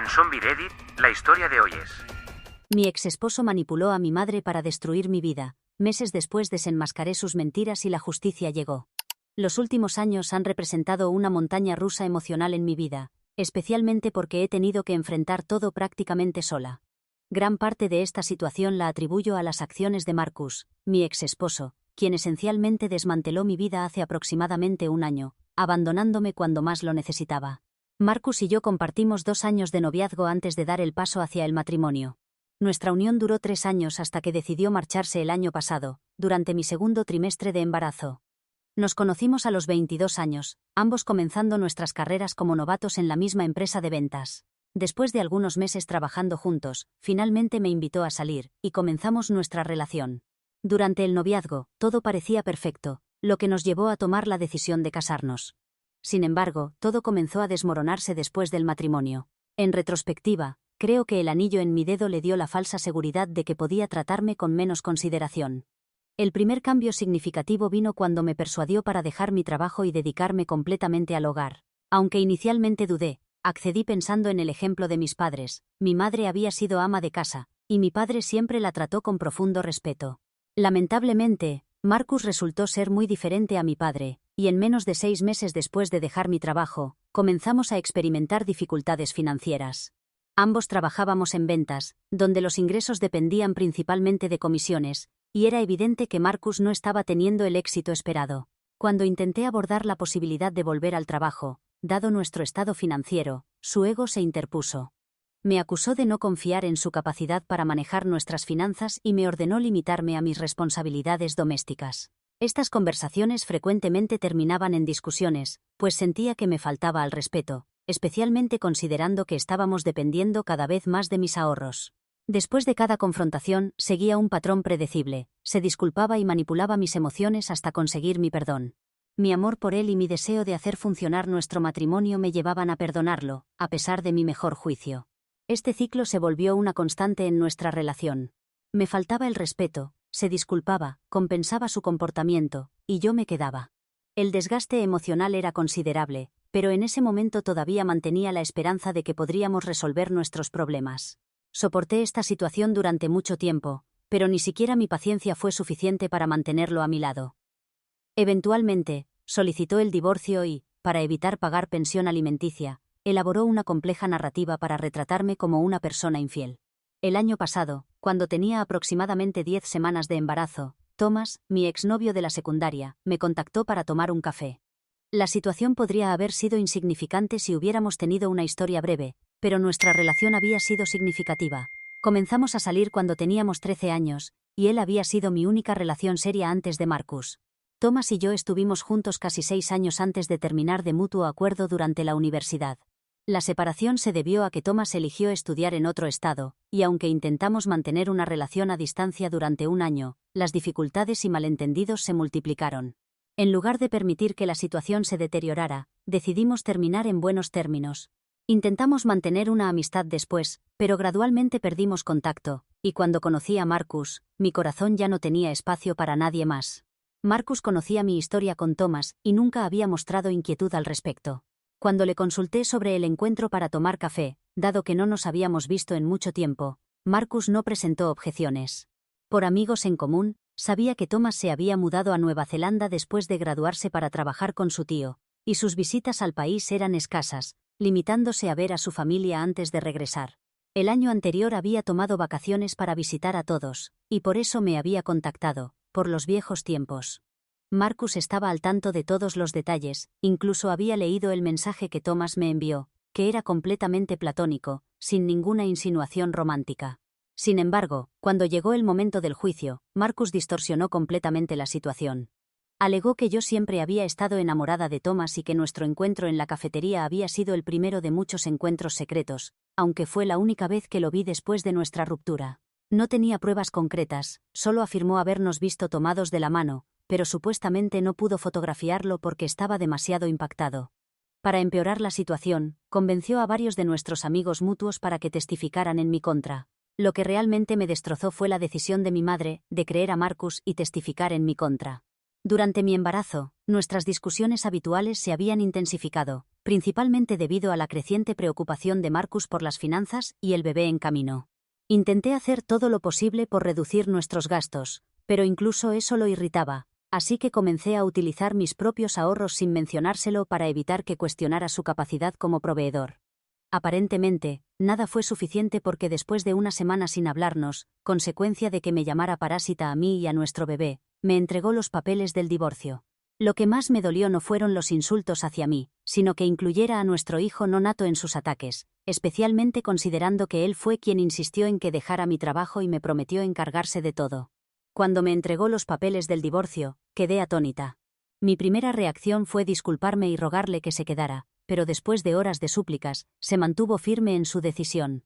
En Zombie Reddit, la historia de hoy es: Mi exesposo manipuló a mi madre para destruir mi vida. Meses después desenmascaré sus mentiras y la justicia llegó. Los últimos años han representado una montaña rusa emocional en mi vida, especialmente porque he tenido que enfrentar todo prácticamente sola. Gran parte de esta situación la atribuyo a las acciones de Marcus, mi exesposo, quien esencialmente desmanteló mi vida hace aproximadamente un año, abandonándome cuando más lo necesitaba. Marcus y yo compartimos 2 años de noviazgo antes de dar el paso hacia el matrimonio. Nuestra unión duró 3 años hasta que decidió marcharse el año pasado, durante mi segundo trimestre de embarazo. Nos conocimos a los 22 años, ambos comenzando nuestras carreras como novatos en la misma empresa de ventas. Después de algunos meses trabajando juntos, finalmente me invitó a salir, y comenzamos nuestra relación. Durante el noviazgo, todo parecía perfecto, lo que nos llevó a tomar la decisión de casarnos. Sin embargo, todo comenzó a desmoronarse después del matrimonio. En retrospectiva, creo que el anillo en mi dedo le dio la falsa seguridad de que podía tratarme con menos consideración. El primer cambio significativo vino cuando me persuadió para dejar mi trabajo y dedicarme completamente al hogar. Aunque inicialmente dudé, accedí pensando en el ejemplo de mis padres. Mi madre había sido ama de casa, y mi padre siempre la trató con profundo respeto. Lamentablemente, Marcus resultó ser muy diferente a mi padre, y en menos de 6 meses después de dejar mi trabajo, comenzamos a experimentar dificultades financieras. Ambos trabajábamos en ventas, donde los ingresos dependían principalmente de comisiones, y era evidente que Marcus no estaba teniendo el éxito esperado. Cuando intenté abordar la posibilidad de volver al trabajo, dado nuestro estado financiero, su ego se interpuso. Me acusó de no confiar en su capacidad para manejar nuestras finanzas y me ordenó limitarme a mis responsabilidades domésticas. Estas conversaciones frecuentemente terminaban en discusiones, pues sentía que me faltaba al respeto, especialmente considerando que estábamos dependiendo cada vez más de mis ahorros. Después de cada confrontación, seguía un patrón predecible, se disculpaba y manipulaba mis emociones hasta conseguir mi perdón. Mi amor por él y mi deseo de hacer funcionar nuestro matrimonio me llevaban a perdonarlo, a pesar de mi mejor juicio. Este ciclo se volvió una constante en nuestra relación. Me faltaba el respeto, se disculpaba, compensaba su comportamiento, y yo me quedaba. El desgaste emocional era considerable, pero en ese momento todavía mantenía la esperanza de que podríamos resolver nuestros problemas. Soporté esta situación durante mucho tiempo, pero ni siquiera mi paciencia fue suficiente para mantenerlo a mi lado. Eventualmente, solicitó el divorcio y, para evitar pagar pensión alimenticia, elaboró una compleja narrativa para retratarme como una persona infiel. El año pasado, cuando tenía aproximadamente 10 semanas de embarazo, Thomas, mi exnovio de la secundaria, me contactó para tomar un café. La situación podría haber sido insignificante si hubiéramos tenido una historia breve, pero nuestra relación había sido significativa. Comenzamos a salir cuando teníamos 13 años, y él había sido mi única relación seria antes de Marcus. Thomas y yo estuvimos juntos casi 6 años antes de terminar de mutuo acuerdo durante la universidad. La separación se debió a que Thomas eligió estudiar en otro estado, y aunque intentamos mantener una relación a distancia durante un año, las dificultades y malentendidos se multiplicaron. En lugar de permitir que la situación se deteriorara, decidimos terminar en buenos términos. Intentamos mantener una amistad después, pero gradualmente perdimos contacto, y cuando conocí a Marcus, mi corazón ya no tenía espacio para nadie más. Marcus conocía mi historia con Thomas y nunca había mostrado inquietud al respecto. Cuando le consulté sobre el encuentro para tomar café, dado que no nos habíamos visto en mucho tiempo, Marcus no presentó objeciones. Por amigos en común, sabía que Thomas se había mudado a Nueva Zelanda después de graduarse para trabajar con su tío, y sus visitas al país eran escasas, limitándose a ver a su familia antes de regresar. El año anterior había tomado vacaciones para visitar a todos, y por eso me había contactado, por los viejos tiempos. Marcus estaba al tanto de todos los detalles, incluso había leído el mensaje que Thomas me envió, que era completamente platónico, sin ninguna insinuación romántica. Sin embargo, cuando llegó el momento del juicio, Marcus distorsionó completamente la situación. Alegó que yo siempre había estado enamorada de Thomas y que nuestro encuentro en la cafetería había sido el primero de muchos encuentros secretos, aunque fue la única vez que lo vi después de nuestra ruptura. No tenía pruebas concretas, solo afirmó habernos visto tomados de la mano, pero supuestamente no pudo fotografiarlo porque estaba demasiado impactado. Para empeorar la situación, convenció a varios de nuestros amigos mutuos para que testificaran en mi contra. Lo que realmente me destrozó fue la decisión de mi madre, de creer a Marcus y testificar en mi contra. Durante mi embarazo, nuestras discusiones habituales se habían intensificado, principalmente debido a la creciente preocupación de Marcus por las finanzas y el bebé en camino. Intenté hacer todo lo posible por reducir nuestros gastos, pero incluso eso lo irritaba, así que comencé a utilizar mis propios ahorros sin mencionárselo para evitar que cuestionara su capacidad como proveedor. Aparentemente, nada fue suficiente porque después de una semana sin hablarnos, consecuencia de que me llamara parásita a mí y a nuestro bebé, me entregó los papeles del divorcio. Lo que más me dolió no fueron los insultos hacia mí, sino que incluyera a nuestro hijo no nato en sus ataques, especialmente considerando que él fue quien insistió en que dejara mi trabajo y me prometió encargarse de todo. Cuando me entregó los papeles del divorcio, quedé atónita. Mi primera reacción fue disculparme y rogarle que se quedara, pero después de horas de súplicas, se mantuvo firme en su decisión.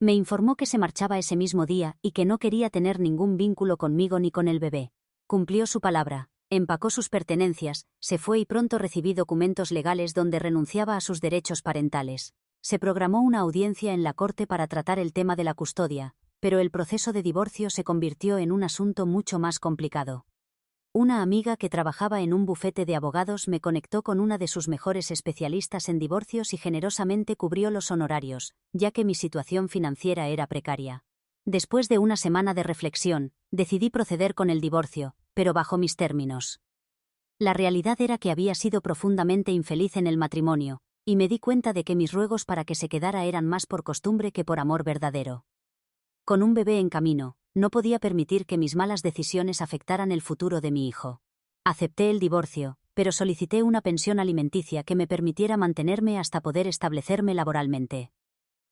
Me informó que se marchaba ese mismo día y que no quería tener ningún vínculo conmigo ni con el bebé. Cumplió su palabra, empacó sus pertenencias, se fue y pronto recibí documentos legales donde renunciaba a sus derechos parentales. Se programó una audiencia en la corte para tratar el tema de la custodia, pero el proceso de divorcio se convirtió en un asunto mucho más complicado. Una amiga que trabajaba en un bufete de abogados me conectó con una de sus mejores especialistas en divorcios y generosamente cubrió los honorarios, ya que mi situación financiera era precaria. Después de una semana de reflexión, decidí proceder con el divorcio, pero bajo mis términos. La realidad era que había sido profundamente infeliz en el matrimonio, y me di cuenta de que mis ruegos para que se quedara eran más por costumbre que por amor verdadero. Con un bebé en camino, no podía permitir que mis malas decisiones afectaran el futuro de mi hijo. Acepté el divorcio, pero solicité una pensión alimenticia que me permitiera mantenerme hasta poder establecerme laboralmente.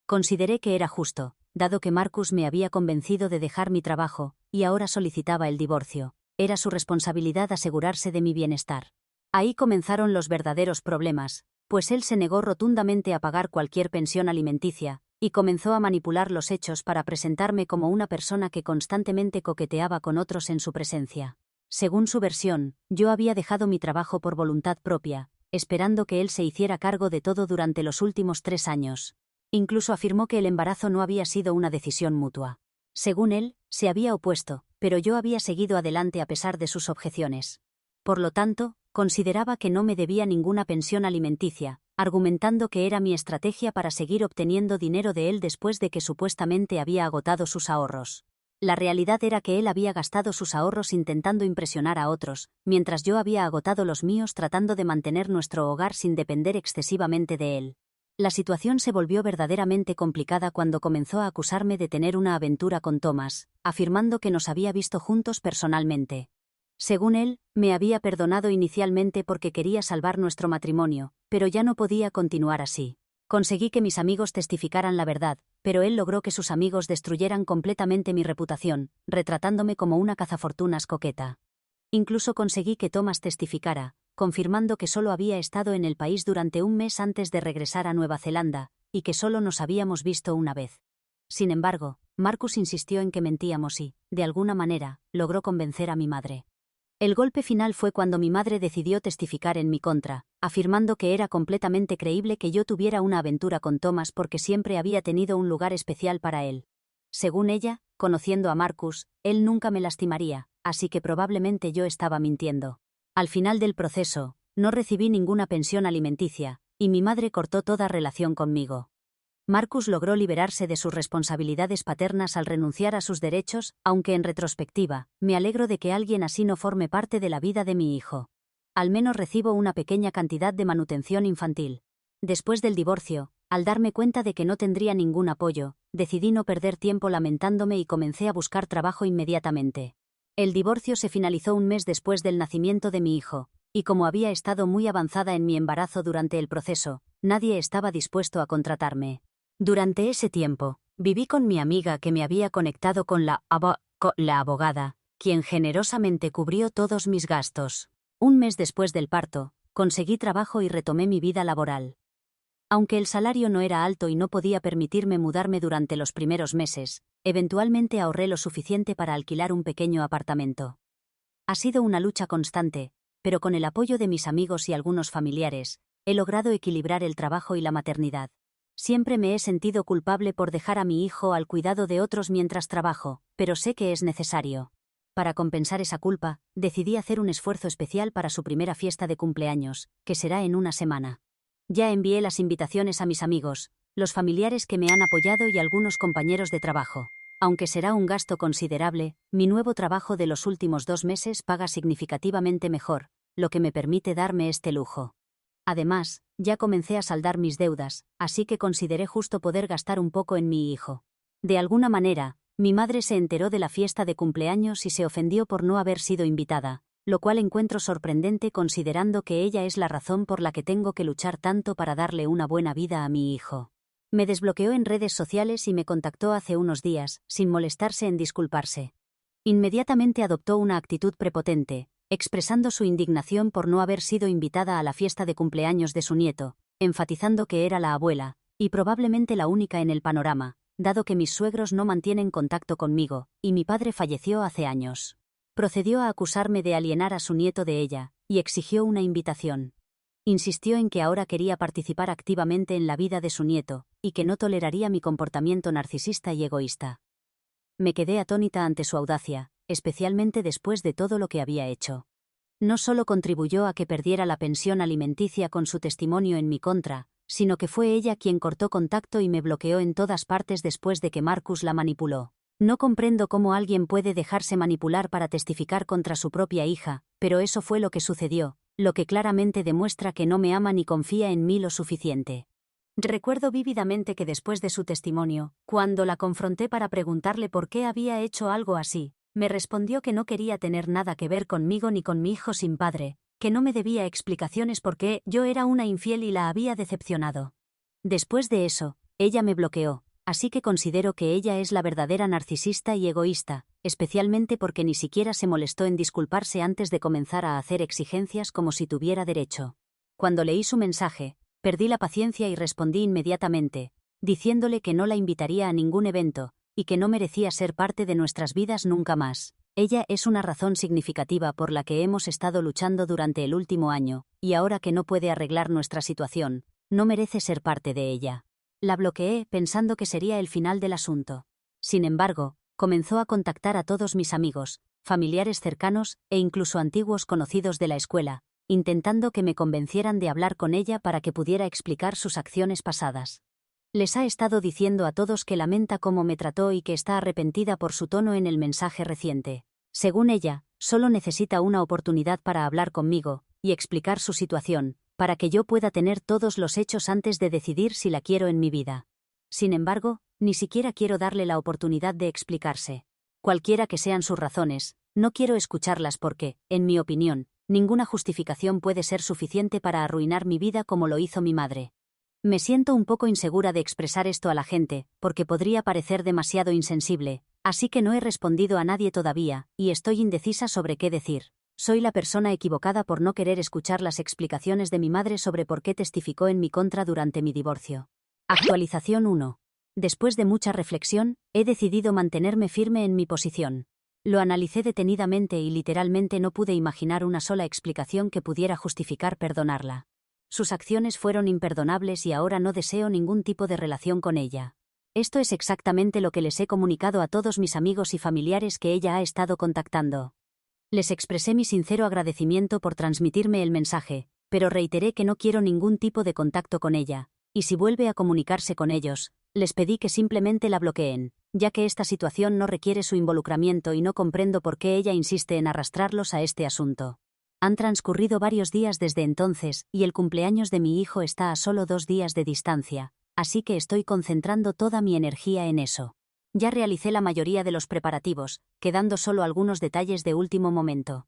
Consideré que era justo, dado que Marcus me había convencido de dejar mi trabajo, y ahora solicitaba el divorcio. Era su responsabilidad asegurarse de mi bienestar. Ahí comenzaron los verdaderos problemas, pues él se negó rotundamente a pagar cualquier pensión alimenticia, y comenzó a manipular los hechos para presentarme como una persona que constantemente coqueteaba con otros en su presencia. Según su versión, yo había dejado mi trabajo por voluntad propia, esperando que él se hiciera cargo de todo durante los últimos 3 años. Incluso afirmó que el embarazo no había sido una decisión mutua. Según él, se había opuesto, pero yo había seguido adelante a pesar de sus objeciones. Por lo tanto, consideraba que no me debía ninguna pensión alimenticia, argumentando que era mi estrategia para seguir obteniendo dinero de él después de que supuestamente había agotado sus ahorros. La realidad era que él había gastado sus ahorros intentando impresionar a otros, mientras yo había agotado los míos tratando de mantener nuestro hogar sin depender excesivamente de él. La situación se volvió verdaderamente complicada cuando comenzó a acusarme de tener una aventura con Thomas, afirmando que nos había visto juntos personalmente. Según él, me había perdonado inicialmente porque quería salvar nuestro matrimonio, pero ya no podía continuar así. Conseguí que mis amigos testificaran la verdad, pero él logró que sus amigos destruyeran completamente mi reputación, retratándome como una cazafortunas coqueta. Incluso conseguí que Thomas testificara, confirmando que solo había estado en el país durante un mes antes de regresar a Nueva Zelanda, y que solo nos habíamos visto una vez. Sin embargo, Marcus insistió en que mentíamos y, de alguna manera, logró convencer a mi madre. El golpe final fue cuando mi madre decidió testificar en mi contra, afirmando que era completamente creíble que yo tuviera una aventura con Thomas porque siempre había tenido un lugar especial para él. Según ella, conociendo a Marcus, él nunca me lastimaría, así que probablemente yo estaba mintiendo. Al final del proceso, no recibí ninguna pensión alimenticia, y mi madre cortó toda relación conmigo. Marcus logró liberarse de sus responsabilidades paternas al renunciar a sus derechos, aunque en retrospectiva, me alegro de que alguien así no forme parte de la vida de mi hijo. Al menos recibo una pequeña cantidad de manutención infantil. Después del divorcio, al darme cuenta de que no tendría ningún apoyo, decidí no perder tiempo lamentándome y comencé a buscar trabajo inmediatamente. El divorcio se finalizó un mes después del nacimiento de mi hijo, y como había estado muy avanzada en mi embarazo durante el proceso, nadie estaba dispuesto a contratarme. Durante ese tiempo, viví con mi amiga que me había conectado con la abogada, quien generosamente cubrió todos mis gastos. Un mes después del parto, conseguí trabajo y retomé mi vida laboral. Aunque el salario no era alto y no podía permitirme mudarme durante los primeros meses, eventualmente ahorré lo suficiente para alquilar un pequeño apartamento. Ha sido una lucha constante, pero con el apoyo de mis amigos y algunos familiares, he logrado equilibrar el trabajo y la maternidad. Siempre me he sentido culpable por dejar a mi hijo al cuidado de otros mientras trabajo, pero sé que es necesario. Para compensar esa culpa, decidí hacer un esfuerzo especial para su primera fiesta de cumpleaños, que será en una semana. Ya envié las invitaciones a mis amigos, los familiares que me han apoyado y algunos compañeros de trabajo. Aunque será un gasto considerable, mi nuevo trabajo de los últimos 2 meses paga significativamente mejor, lo que me permite darme este lujo. Además, ya comencé a saldar mis deudas, así que consideré justo poder gastar un poco en mi hijo. De alguna manera, mi madre se enteró de la fiesta de cumpleaños y se ofendió por no haber sido invitada, lo cual encuentro sorprendente considerando que ella es la razón por la que tengo que luchar tanto para darle una buena vida a mi hijo. Me desbloqueó en redes sociales y me contactó hace unos días, sin molestarse en disculparse. Inmediatamente adoptó una actitud prepotente, expresando su indignación por no haber sido invitada a la fiesta de cumpleaños de su nieto, enfatizando que era la abuela, y probablemente la única en el panorama, dado que mis suegros no mantienen contacto conmigo, y mi padre falleció hace años. Procedió a acusarme de alienar a su nieto de ella, y exigió una invitación. Insistió en que ahora quería participar activamente en la vida de su nieto, y que no toleraría mi comportamiento narcisista y egoísta. Me quedé atónita ante su audacia, especialmente después de todo lo que había hecho. No solo contribuyó a que perdiera la pensión alimenticia con su testimonio en mi contra, sino que fue ella quien cortó contacto y me bloqueó en todas partes después de que Marcus la manipuló. No comprendo cómo alguien puede dejarse manipular para testificar contra su propia hija, pero eso fue lo que sucedió, lo que claramente demuestra que no me ama ni confía en mí lo suficiente. Recuerdo vívidamente que después de su testimonio, cuando la confronté para preguntarle por qué había hecho algo así, me respondió que no quería tener nada que ver conmigo ni con mi hijo sin padre, que no me debía explicaciones porque yo era una infiel y la había decepcionado. Después de eso, ella me bloqueó, así que considero que ella es la verdadera narcisista y egoísta, especialmente porque ni siquiera se molestó en disculparse antes de comenzar a hacer exigencias como si tuviera derecho. Cuando leí su mensaje, perdí la paciencia y respondí inmediatamente, diciéndole que no la invitaría a ningún evento, y que no merecía ser parte de nuestras vidas nunca más. Ella es una razón significativa por la que hemos estado luchando durante el último año, y ahora que no puede arreglar nuestra situación, no merece ser parte de ella. La bloqueé pensando que sería el final del asunto. Sin embargo, comenzó a contactar a todos mis amigos, familiares cercanos e incluso antiguos conocidos de la escuela, intentando que me convencieran de hablar con ella para que pudiera explicar sus acciones pasadas. Les ha estado diciendo a todos que lamenta cómo me trató y que está arrepentida por su tono en el mensaje reciente. Según ella, solo necesita una oportunidad para hablar conmigo y explicar su situación, para que yo pueda tener todos los hechos antes de decidir si la quiero en mi vida. Sin embargo, ni siquiera quiero darle la oportunidad de explicarse. Cualquiera que sean sus razones, no quiero escucharlas porque, en mi opinión, ninguna justificación puede ser suficiente para arruinar mi vida como lo hizo mi madre. Me siento un poco insegura de expresar esto a la gente, porque podría parecer demasiado insensible, así que no he respondido a nadie todavía, y estoy indecisa sobre qué decir. Soy la persona equivocada por no querer escuchar las explicaciones de mi madre sobre por qué testificó en mi contra durante mi divorcio. Actualización 1. Después de mucha reflexión, he decidido mantenerme firme en mi posición. Lo analicé detenidamente y literalmente no pude imaginar una sola explicación que pudiera justificar perdonarla. Sus acciones fueron imperdonables y ahora no deseo ningún tipo de relación con ella. Esto es exactamente lo que les he comunicado a todos mis amigos y familiares que ella ha estado contactando. Les expresé mi sincero agradecimiento por transmitirme el mensaje, pero reiteré que no quiero ningún tipo de contacto con ella, y si vuelve a comunicarse con ellos, les pedí que simplemente la bloqueen, ya que esta situación no requiere su involucramiento y no comprendo por qué ella insiste en arrastrarlos a este asunto. Han transcurrido varios días desde entonces, y el cumpleaños de mi hijo está a solo 2 días de distancia, así que estoy concentrando toda mi energía en eso. Ya realicé la mayoría de los preparativos, quedando solo algunos detalles de último momento.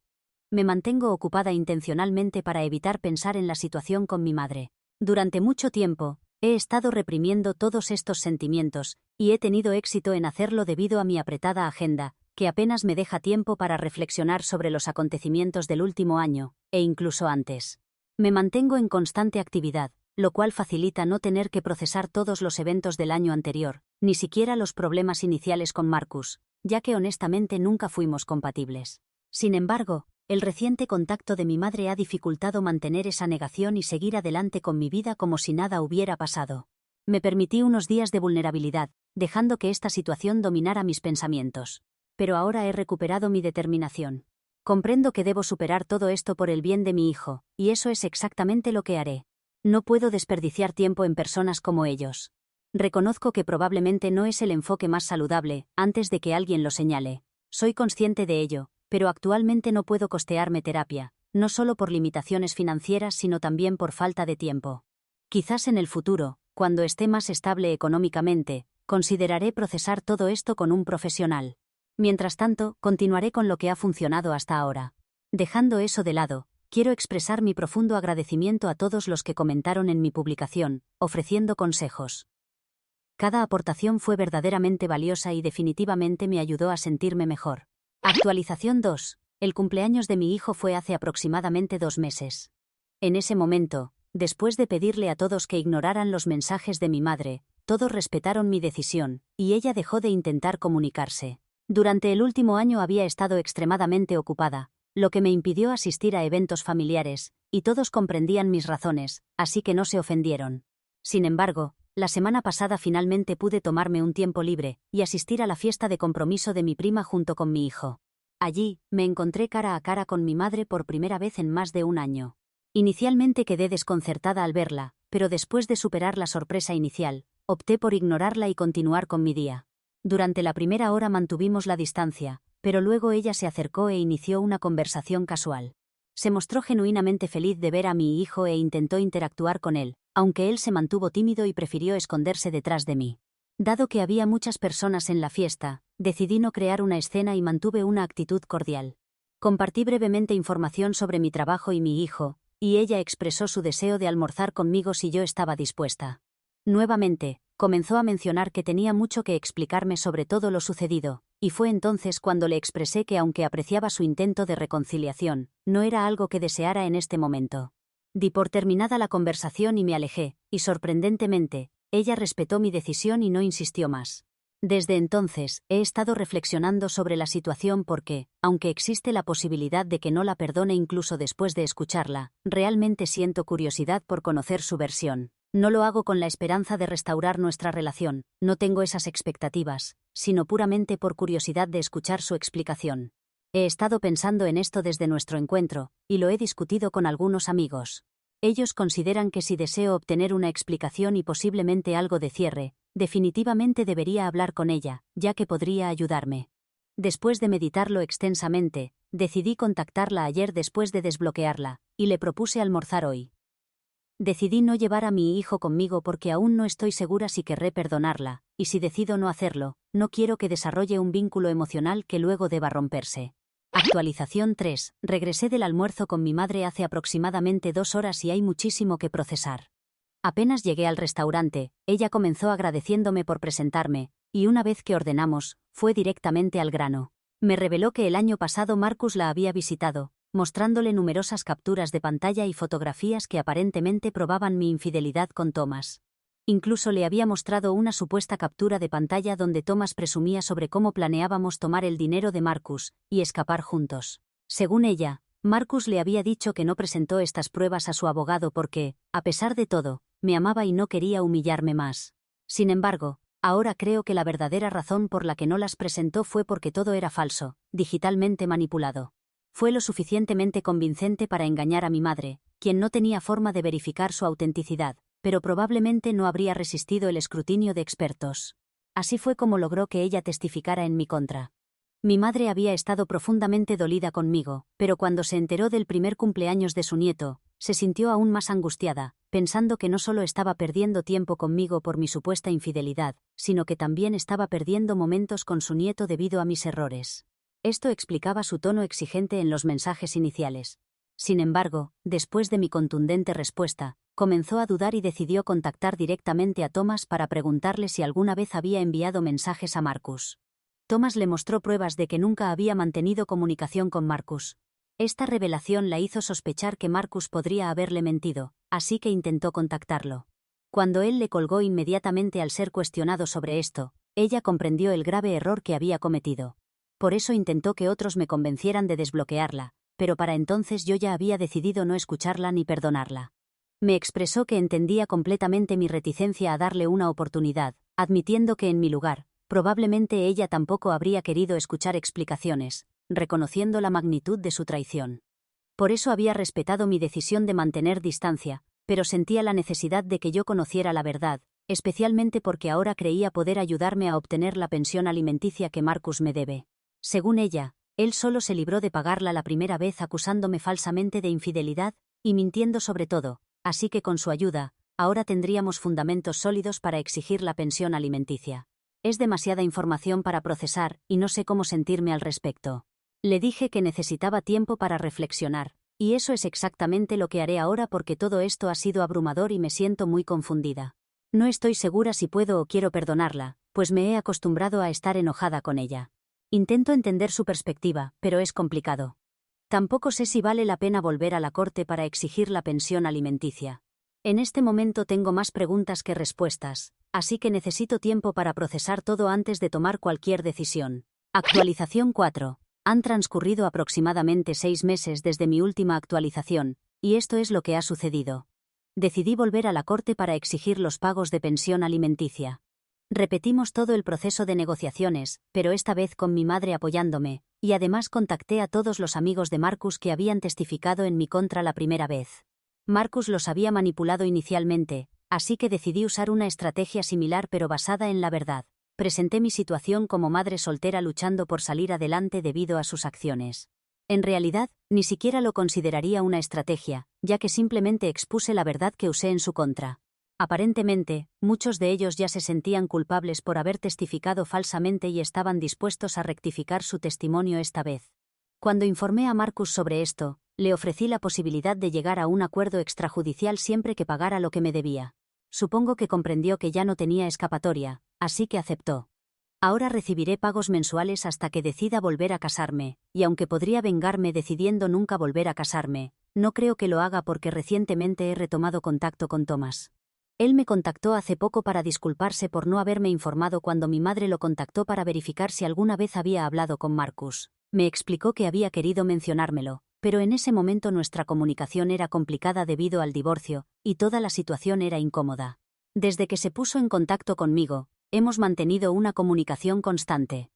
Me mantengo ocupada intencionalmente para evitar pensar en la situación con mi madre. Durante mucho tiempo, he estado reprimiendo todos estos sentimientos, y he tenido éxito en hacerlo debido a mi apretada agenda, que apenas me deja tiempo para reflexionar sobre los acontecimientos del último año, e incluso antes. Me mantengo en constante actividad, lo cual facilita no tener que procesar todos los eventos del año anterior, ni siquiera los problemas iniciales con Marcus, ya que honestamente nunca fuimos compatibles. Sin embargo, el reciente contacto de mi madre ha dificultado mantener esa negación y seguir adelante con mi vida como si nada hubiera pasado. Me permití unos días de vulnerabilidad, dejando que esta situación dominara mis pensamientos. Pero ahora he recuperado mi determinación. Comprendo que debo superar todo esto por el bien de mi hijo, y eso es exactamente lo que haré. No puedo desperdiciar tiempo en personas como ellos. Reconozco que probablemente no es el enfoque más saludable, antes de que alguien lo señale. Soy consciente de ello, pero actualmente no puedo costearme terapia, no solo por limitaciones financieras sino también por falta de tiempo. Quizás en el futuro, cuando esté más estable económicamente, consideraré procesar todo esto con un profesional. Mientras tanto, continuaré con lo que ha funcionado hasta ahora. Dejando eso de lado, quiero expresar mi profundo agradecimiento a todos los que comentaron en mi publicación, ofreciendo consejos. Cada aportación fue verdaderamente valiosa y definitivamente me ayudó a sentirme mejor. Actualización 2. El cumpleaños de mi hijo fue hace aproximadamente 2 meses. En ese momento, después de pedirle a todos que ignoraran los mensajes de mi madre, todos respetaron mi decisión, y ella dejó de intentar comunicarse. Durante el último año había estado extremadamente ocupada, lo que me impidió asistir a eventos familiares, y todos comprendían mis razones, así que no se ofendieron. Sin embargo, la semana pasada finalmente pude tomarme un tiempo libre y asistir a la fiesta de compromiso de mi prima junto con mi hijo. Allí, me encontré cara a cara con mi madre por primera vez en más de un año. Inicialmente quedé desconcertada al verla, pero después de superar la sorpresa inicial, opté por ignorarla y continuar con mi día. Durante la primera hora mantuvimos la distancia, pero luego ella se acercó e inició una conversación casual. Se mostró genuinamente feliz de ver a mi hijo e intentó interactuar con él, aunque él se mantuvo tímido y prefirió esconderse detrás de mí. Dado que había muchas personas en la fiesta, decidí no crear una escena y mantuve una actitud cordial. Compartí brevemente información sobre mi trabajo y mi hijo, y ella expresó su deseo de almorzar conmigo si yo estaba dispuesta. Nuevamente, comenzó a mencionar que tenía mucho que explicarme sobre todo lo sucedido, y fue entonces cuando le expresé que aunque apreciaba su intento de reconciliación, no era algo que deseara en este momento. Di por terminada la conversación y me alejé, y sorprendentemente, ella respetó mi decisión y no insistió más. Desde entonces, he estado reflexionando sobre la situación porque, aunque existe la posibilidad de que no la perdone incluso después de escucharla, realmente siento curiosidad por conocer su versión. No lo hago con la esperanza de restaurar nuestra relación, no tengo esas expectativas, sino puramente por curiosidad de escuchar su explicación. He estado pensando en esto desde nuestro encuentro, y lo he discutido con algunos amigos. Ellos consideran que si deseo obtener una explicación y posiblemente algo de cierre, definitivamente debería hablar con ella, ya que podría ayudarme. Después de meditarlo extensamente, decidí contactarla ayer después de desbloquearla, y le propuse almorzar hoy. Decidí no llevar a mi hijo conmigo porque aún no estoy segura si querré perdonarla, y si decido no hacerlo, no quiero que desarrolle un vínculo emocional que luego deba romperse. Actualización 3. Regresé del almuerzo con mi madre hace aproximadamente 2 horas y hay muchísimo que procesar. Apenas llegué al restaurante, ella comenzó agradeciéndome por presentarme, y una vez que ordenamos, fue directamente al grano. Me reveló que el año pasado Marcus la había visitado, mostrándole numerosas capturas de pantalla y fotografías que aparentemente probaban mi infidelidad con Thomas. Incluso le había mostrado una supuesta captura de pantalla donde Thomas presumía sobre cómo planeábamos tomar el dinero de Marcus y escapar juntos. Según ella, Marcus le había dicho que no presentó estas pruebas a su abogado porque, a pesar de todo, me amaba y no quería humillarme más. Sin embargo, ahora creo que la verdadera razón por la que no las presentó fue porque todo era falso, digitalmente manipulado. Fue lo suficientemente convincente para engañar a mi madre, quien no tenía forma de verificar su autenticidad, pero probablemente no habría resistido el escrutinio de expertos. Así fue como logró que ella testificara en mi contra. Mi madre había estado profundamente dolida conmigo, pero cuando se enteró del primer cumpleaños de su nieto, se sintió aún más angustiada, pensando que no solo estaba perdiendo tiempo conmigo por mi supuesta infidelidad, sino que también estaba perdiendo momentos con su nieto debido a mis errores. Esto explicaba su tono exigente en los mensajes iniciales. Sin embargo, después de mi contundente respuesta, comenzó a dudar y decidió contactar directamente a Thomas para preguntarle si alguna vez había enviado mensajes a Marcus. Thomas le mostró pruebas de que nunca había mantenido comunicación con Marcus. Esta revelación la hizo sospechar que Marcus podría haberle mentido, así que intentó contactarlo. Cuando él le colgó inmediatamente al ser cuestionado sobre esto, ella comprendió el grave error que había cometido. Por eso intentó que otros me convencieran de desbloquearla, pero para entonces yo ya había decidido no escucharla ni perdonarla. Me expresó que entendía completamente mi reticencia a darle una oportunidad, admitiendo que en mi lugar, probablemente ella tampoco habría querido escuchar explicaciones, reconociendo la magnitud de su traición. Por eso había respetado mi decisión de mantener distancia, pero sentía la necesidad de que yo conociera la verdad, especialmente porque ahora creía poder ayudarme a obtener la pensión alimenticia que Marcus me debe. Según ella, él solo se libró de pagarla la primera vez acusándome falsamente de infidelidad y mintiendo sobre todo, así que con su ayuda, ahora tendríamos fundamentos sólidos para exigir la pensión alimenticia. Es demasiada información para procesar y no sé cómo sentirme al respecto. Le dije que necesitaba tiempo para reflexionar, y eso es exactamente lo que haré ahora porque todo esto ha sido abrumador y me siento muy confundida. No estoy segura si puedo o quiero perdonarla, pues me he acostumbrado a estar enojada con ella. Intento entender su perspectiva, pero es complicado. Tampoco sé si vale la pena volver a la corte para exigir la pensión alimenticia. En este momento tengo más preguntas que respuestas, así que necesito tiempo para procesar todo antes de tomar cualquier decisión. Actualización 4. Han transcurrido aproximadamente 6 meses desde mi última actualización, y esto es lo que ha sucedido. Decidí volver a la corte para exigir los pagos de pensión alimenticia. Repetimos todo el proceso de negociaciones, pero esta vez con mi madre apoyándome, y además contacté a todos los amigos de Marcus que habían testificado en mi contra la primera vez. Marcus los había manipulado inicialmente, así que decidí usar una estrategia similar pero basada en la verdad. Presenté mi situación como madre soltera luchando por salir adelante debido a sus acciones. En realidad, ni siquiera lo consideraría una estrategia, ya que simplemente expuse la verdad que usé en su contra. Aparentemente, muchos de ellos ya se sentían culpables por haber testificado falsamente y estaban dispuestos a rectificar su testimonio esta vez. Cuando informé a Marcus sobre esto, le ofrecí la posibilidad de llegar a un acuerdo extrajudicial siempre que pagara lo que me debía. Supongo que comprendió que ya no tenía escapatoria, así que aceptó. Ahora recibiré pagos mensuales hasta que decida volver a casarme, y aunque podría vengarme decidiendo nunca volver a casarme, no creo que lo haga porque recientemente he retomado contacto con Thomas. Él me contactó hace poco para disculparse por no haberme informado cuando mi madre lo contactó para verificar si alguna vez había hablado con Marcus. Me explicó que había querido mencionármelo, pero en ese momento nuestra comunicación era complicada debido al divorcio, y toda la situación era incómoda. Desde que se puso en contacto conmigo, hemos mantenido una comunicación constante.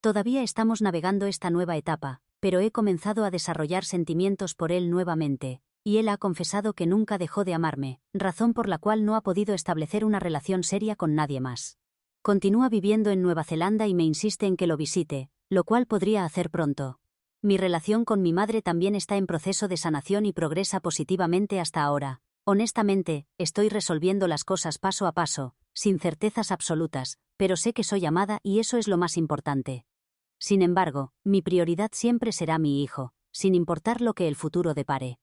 Todavía estamos navegando esta nueva etapa, pero he comenzado a desarrollar sentimientos por él nuevamente, y él ha confesado que nunca dejó de amarme, razón por la cual no ha podido establecer una relación seria con nadie más. Continúa viviendo en Nueva Zelanda y me insiste en que lo visite, lo cual podría hacer pronto. Mi relación con mi madre también está en proceso de sanación y progresa positivamente hasta ahora. Honestamente, estoy resolviendo las cosas paso a paso, sin certezas absolutas, pero sé que soy amada y eso es lo más importante. Sin embargo, mi prioridad siempre será mi hijo, sin importar lo que el futuro depare.